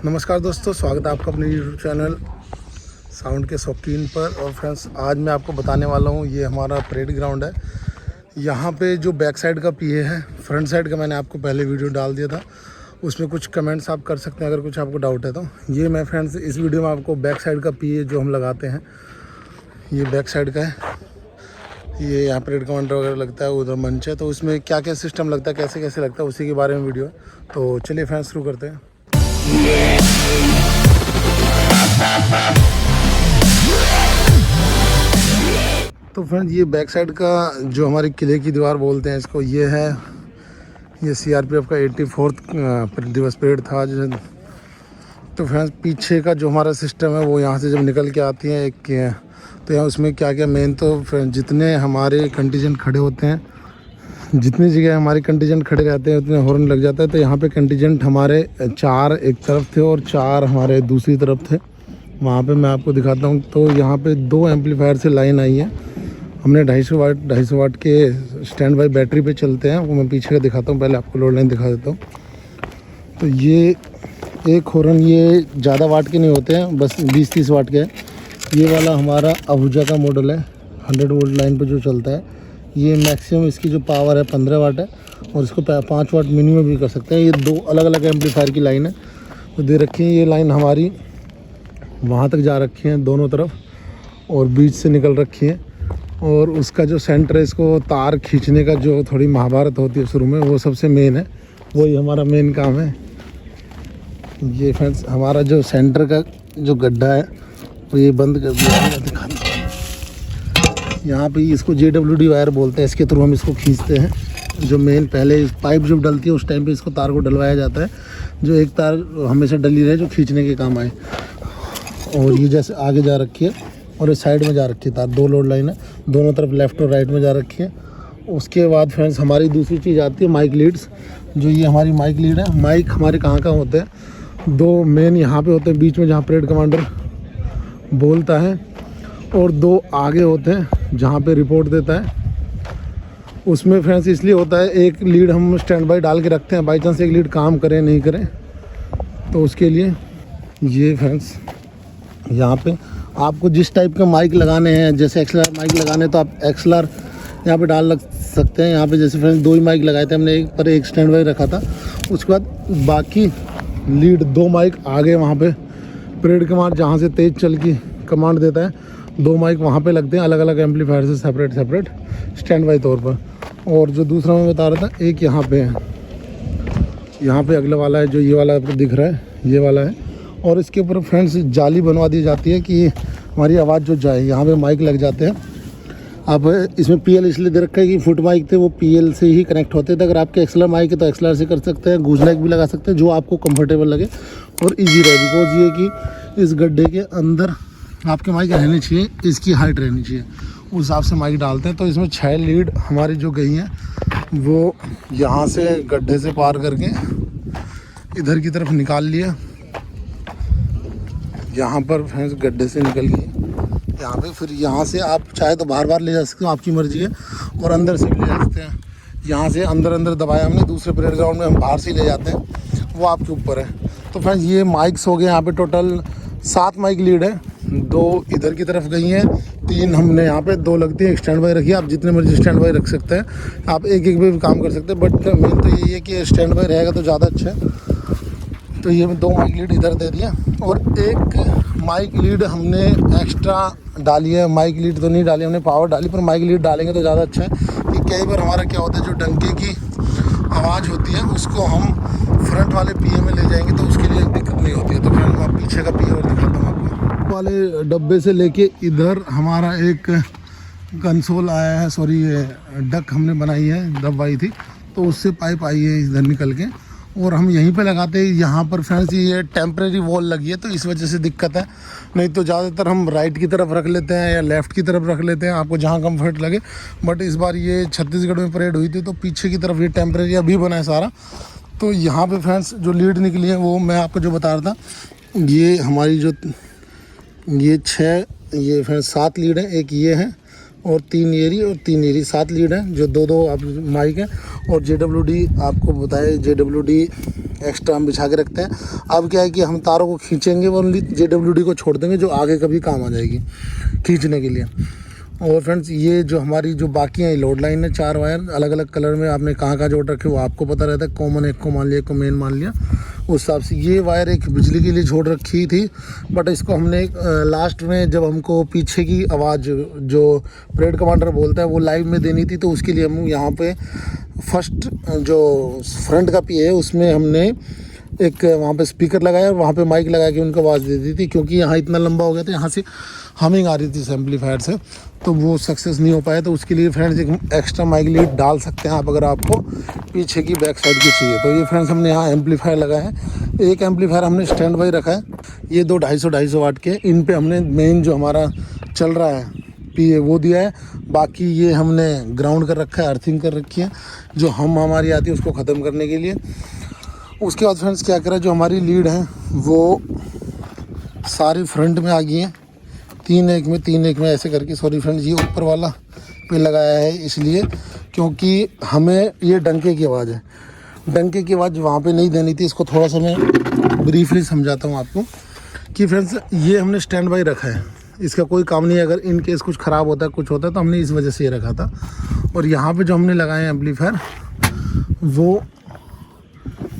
नमस्कार दोस्तों, स्वागत है आपका अपने यूट्यूब चैनल साउंड के शौकीन पर। और फ्रेंड्स, आज मैं आपको बताने वाला हूँ, ये हमारा परेड ग्राउंड है। यहाँ पे जो बैक साइड का पीए है, फ्रंट साइड का मैंने आपको पहले वीडियो डाल दिया था, उसमें कुछ कमेंट्स आप कर सकते हैं अगर कुछ आपको डाउट है तो। ये मैं फ्रेंड्स इस वीडियो में आपको बैक साइड का पीए जो हम लगाते हैं, ये बैक साइड का है। ये यहाँ परेड कमांडर वगैरह लगता है, उधर मंच है, तो उसमें क्या क्या सिस्टम लगता है, कैसे कैसे लगता है, उसी के बारे में वीडियो है। तो चलिए फ्रेंड्स शुरू करते हैं। तो फ्रेंड्स, ये बैक साइड का जो हमारी किले की दीवार बोलते हैं इसको, ये है। ये सीआरपीएफ का 84वां दिवस परेड था। तो फ्रेंड्स, पीछे का जो हमारा सिस्टम है वो यहाँ से जब निकल के आती है एक, तो यहाँ उसमें क्या क्या मेन, तो फ्रेंड्स जितने हमारे कंटीजेंट खड़े होते हैं, जितनी जगह हमारे कंटीजेंट खड़े रहते हैं उतने हॉर्न लग जाता है। तो यहाँ पे कंटीजेंट हमारे 4 एक तरफ थे और 4 हमारे दूसरी तरफ थे। वहाँ पे मैं आपको दिखाता हूँ। तो यहाँ पे 2 एम्पलीफायर से लाइन आई है। हमने 250 वाट के स्टैंड बाई बैटरी पे चलते हैं, वो मैं पीछे का दिखाता हूँ। पहले आपको लोड लाइन दिखा देता हूँ। तो ये एक हॉर्न, ये ज़्यादा वाट के नहीं होते हैं, बस 20-30 वाट के है। ये वाला हमारा आहूजा का मॉडल है, 100 वोल्ट लाइन पर जो चलता है। ये मैक्सिमम इसकी जो पावर है 15 वाट है, और इसको 5 वाट मिनिमम भी कर सकते हैं। ये 2 अलग अलग एम्पलीफायर की लाइन है तो दे रखी है। ये लाइन हमारी वहाँ तक जा रखी है दोनों तरफ, और बीच से निकल रखी है। और उसका जो सेंटर है, इसको तार खींचने का जो थोड़ी महाभारत होती है शुरू में, वो सबसे मेन है, वही हमारा मेन काम है। ये फ्रेंड्स हमारा जो सेंटर का जो गड्ढा है वो ये बंद कर दिया। यहाँ पे इसको JWD वायर बोलते हैं, इसके थ्रू हम इसको खींचते हैं। जो मेन पहले पाइप जब डलती है उस टाइम पे इसको तार को डलवाया जाता है, जो एक तार हमेशा डली रहे जो खींचने के काम आए। और ये जैसे आगे जा रखी है और इस साइड में जा रखी है तार, 2 लोड लाइन है, दोनों तरफ लेफ़्ट और राइट में जा रखी है। उसके बाद फ्रेंड्स हमारी दूसरी चीज़ आती है माइक लीड्स। जो ये हमारी माइक लीड है, माइक हमारे कहाँ होते हैं, 2 मेन यहाँ पे होते हैं बीच में जहाँ परेड कमांडर बोलता है, और 2 आगे होते हैं जहाँ पे रिपोर्ट देता है। उसमें फ्रेंड्स इसलिए होता है, एक लीड हम स्टैंड बाई डाल के रखते हैं, बाई चांस एक लीड काम करें नहीं करें तो उसके लिए। ये फ्रेंड्स यहाँ पे आपको जिस टाइप के माइक लगाने हैं, जैसे XLR माइक लगाने तो आप XLR यहाँ पे डाल लग सकते हैं। यहाँ पे जैसे फ्रेंड्स 2 ही माइक लगाए थे हमने, एक पर एक स्टैंड बाई रखा था। उसके बाद बाकी लीड 2 माइक आगे वहाँ पे परेड कमांड जहाँ से तेज़ चल की कमांड देता है, 2 माइक वहाँ पे लगते हैं अलग अलग एम्पलीफायर से सेपरेट स्टैंड बाई तौर पर। और जो दूसरा मैं बता रहा था, एक यहाँ पे है, यहाँ पे अगला वाला है जो ये वाला आपको दिख रहा है, ये वाला है। और इसके ऊपर फ्रेंड्स जाली बनवा दी जाती है कि हमारी आवाज़ जो जाए, यहाँ पे माइक लग जाते हैं। आप इसमें PL इसलिए दे रखा है कि फुट माइक थे वो PL से ही कनेक्ट होते थे। अगर आपके XLR माइक है तो XLR से कर सकते हैं, गूज लाइक भी लगा सकते हैं, जो आपको कंफर्टेबल लगे और इजी रहे। बिकॉज ये कि इस गड्ढे के अंदर आपके माइक रहने चाहिए, इसकी हाइट रहनी चाहिए, उस हिसाब से माइक डालते हैं। तो इसमें 6 लीड हमारी जो गई हैं वो यहाँ से गड्ढे से पार करके इधर की तरफ निकाल लिया। यहाँ पर फ्रेंड्स गड्ढे से निकल गई यहाँ पे, फिर यहाँ से आप चाहे तो बार ले जा सकते हो, आपकी मर्जी है, और अंदर से भी ले जा सकते हैं। यहाँ से अंदर दबाया हमने, दूसरे परेड ग्राउंड में हम बाहर से ले जाते हैं, वो आपके ऊपर है। तो फ्रेंड्स ये माइक्स हो गए, यहाँ पे टोटल 7 माइक लीड है। 2 इधर की तरफ गई हैं, 3 हमने यहाँ पे, 2 लगती है, स्टैंड बाई रखिए। आप जितने मर्जी स्टैंड बाई रख सकते हैं, आप एक पे भी काम कर सकते हैं, बट मेन तो यही है कि स्टैंड बाई रहेगा तो ज़्यादा अच्छा है। तो ये 2 माइक लीड इधर दे दिया, और एक माइक लीड हमने एक्स्ट्रा डाली है। माइक लीड तो नहीं डाली हमने, पावर डाली, पर माइक लीड डालेंगे तो ज़्यादा अच्छा है। कि कई बार हमारा क्या होता है, जो डंके की आवाज़ होती है उसको हम फ्रंट वाले पीए में ले जाएंगे तो उसके लिए दिक्कत नहीं होती है। तो फ्रेंड मैं पीछे का पीए और दिखाता हूँ आपको। वाले डब्बे से लेके इधर हमारा एक कंसोल आया है, सॉरी डक हमने बनाई है, दबवाई थी, तो उससे पाइप आई है इधर निकल के, और हम यहीं पे लगाते हैं। यहाँ पर फ्रेंड्स ये टेम्परेरी वॉल लगी है तो इस वजह से दिक्कत है, नहीं तो ज़्यादातर हम राइट की तरफ रख लेते हैं या लेफ़्ट की तरफ रख लेते हैं, आपको जहाँ कंफर्ट लगे। बट इस बार ये छत्तीसगढ़ में परेड हुई थी तो पीछे की तरफ ये टेम्परेरी अभी बना है सारा। तो यहाँ पे फ्रेंड्स जो लीड निकली है वो मैं आपको जो बता रहा था, ये हमारी जो ये 6 ये फ्रेंड्स 7 लीड है, एक ये है और 3 एरी और 3 एरी, 7 लीड हैं जो दो आप माइक हैं। और JWD आपको बताए, JWD एक्स्ट्रा हम बिछा के रखते हैं। अब क्या है कि हम तारों को खींचेंगे, ओनली JWD को छोड़ देंगे जो आगे कभी काम आ जाएगी खींचने के लिए। और फ्रेंड्स ये जो हमारी जो बाकी हैं लोड लाइन है, 4 वायर अलग अलग कलर में, आपने कहाँ जोड़ रखे वो आपको पता रहता है। कॉमन एक को मान लिया, एक को मेन मान लिया, उस हिसाब से। ये वायर एक बिजली के लिए छोड़ रखी थी, बट इसको हमने लास्ट में जब हमको पीछे की आवाज़ जो परेड कमांडर बोलता है वो लाइव में देनी थी, तो उसके लिए हम यहाँ पे फर्स्ट जो फ्रंट का पी है उसमें हमने एक वहाँ पे स्पीकर लगाया और वहाँ पे माइक लगा के उनको आवाज़ दे दी थी, क्योंकि यहाँ इतना लंबा हो गया था, यहाँ से हमिंग आ रही थी इस एम्पलीफायर से, तो वो सक्सेस नहीं हो पाया। तो उसके लिए फ्रेंड्स एक एक्स्ट्रा माइक लीड डाल सकते हैं आप, अगर आपको पीछे की बैक साइड की चाहिए। तो ये फ्रेंड्स हमने यहाँ एम्पलीफायर लगाया है। एक एम्पलीफायर हमने स्टैंड बाई रखा है, ये 250 वाट के, इन पे हमने मेन जो हमारा चल रहा है पी वो दिया है। बाकी ये हमने ग्राउंड कर रखा है, अर्थिंग कर रखी है, जो हमारी आती है उसको ख़त्म करने के लिए। उसके बाद फ्रेंड्स क्या करा, जो हमारी लीड है वो सारी फ्रंट में आ गई हैं, 3 एक में ऐसे करके। सॉरी फ्रेंड्स, ये ऊपर वाला पे लगाया है इसलिए क्योंकि हमें ये डंके की आवाज़ है, डंके की आवाज़ वहाँ पे नहीं देनी थी। इसको थोड़ा सा मैं ब्रीफली समझाता हूँ आपको कि फ्रेंड्स ये हमने स्टैंड बाई रखा है, इसका कोई काम नहीं है। अगर इन केस कुछ ख़राब होता है, कुछ होता है, तो हमने इस वजह से ये रखा था। और यहाँ पे जो हमने लगाए हैं एम्पलीफायर, वो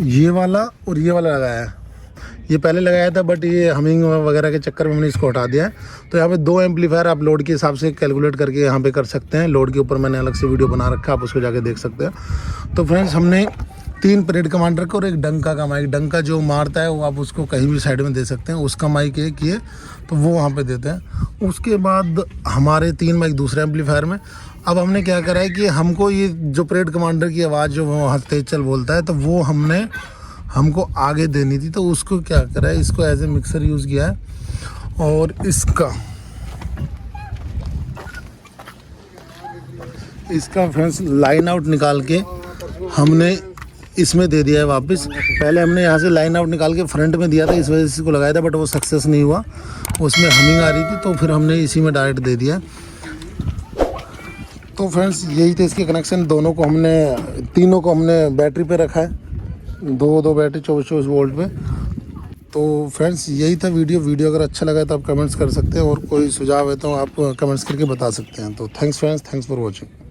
ये वाला और ये वाला लगाया है। ये पहले लगाया था, बट ये हमिंग वगैरह के चक्कर में हमने इसको हटा दिया है। तो यहाँ पे 2 एम्पलीफायर आप लोड के हिसाब से कैलकुलेट करके यहाँ पे कर सकते हैं। लोड के ऊपर मैंने अलग से वीडियो बना रखा है, आप उसको जाके देख सकते हैं। तो फ्रेंड्स हमने 3 परेड कमांडर का और एक डंका का माइक, डंका जो मारता है वो आप उसको कहीं भी साइड में दे सकते हैं, उसका माइक एक ये, तो वो वहाँ पे देते हैं। उसके बाद हमारे 3 माइक दूसरे एम्पलीफायर में। अब हमने क्या करा है कि हमको ये जो परेड कमांडर की आवाज़ जो वहाँ तेज चल बोलता है, तो वो हमको आगे देनी थी, तो उसको क्या करा है, इसको एज ए मिक्सर यूज़ किया है। और इसका फ्रेंड्स लाइन आउट निकाल के हमने इसमें दे दिया है वापस। पहले हमने यहाँ से लाइन आउट निकाल के फ्रंट में दिया था, इस वजह से इसको लगाया था, बट वो सक्सेस नहीं हुआ, उसमें हमिंग आ रही थी, तो फिर हमने इसी में डायरेक्ट दे दिया। तो फ्रेंड्स यही थे इसके कनेक्शन। तीनों को हमने बैटरी पे रखा है, 2 बैटरी 24 वोल्ट पे। तो फ्रेंड्स यही था वीडियो अगर अच्छा लगा तो आप कमेंट्स कर सकते हैं, और कोई सुझाव है तो आप कमेंट्स करके बता सकते हैं। तो thanks friends, thanks for watching.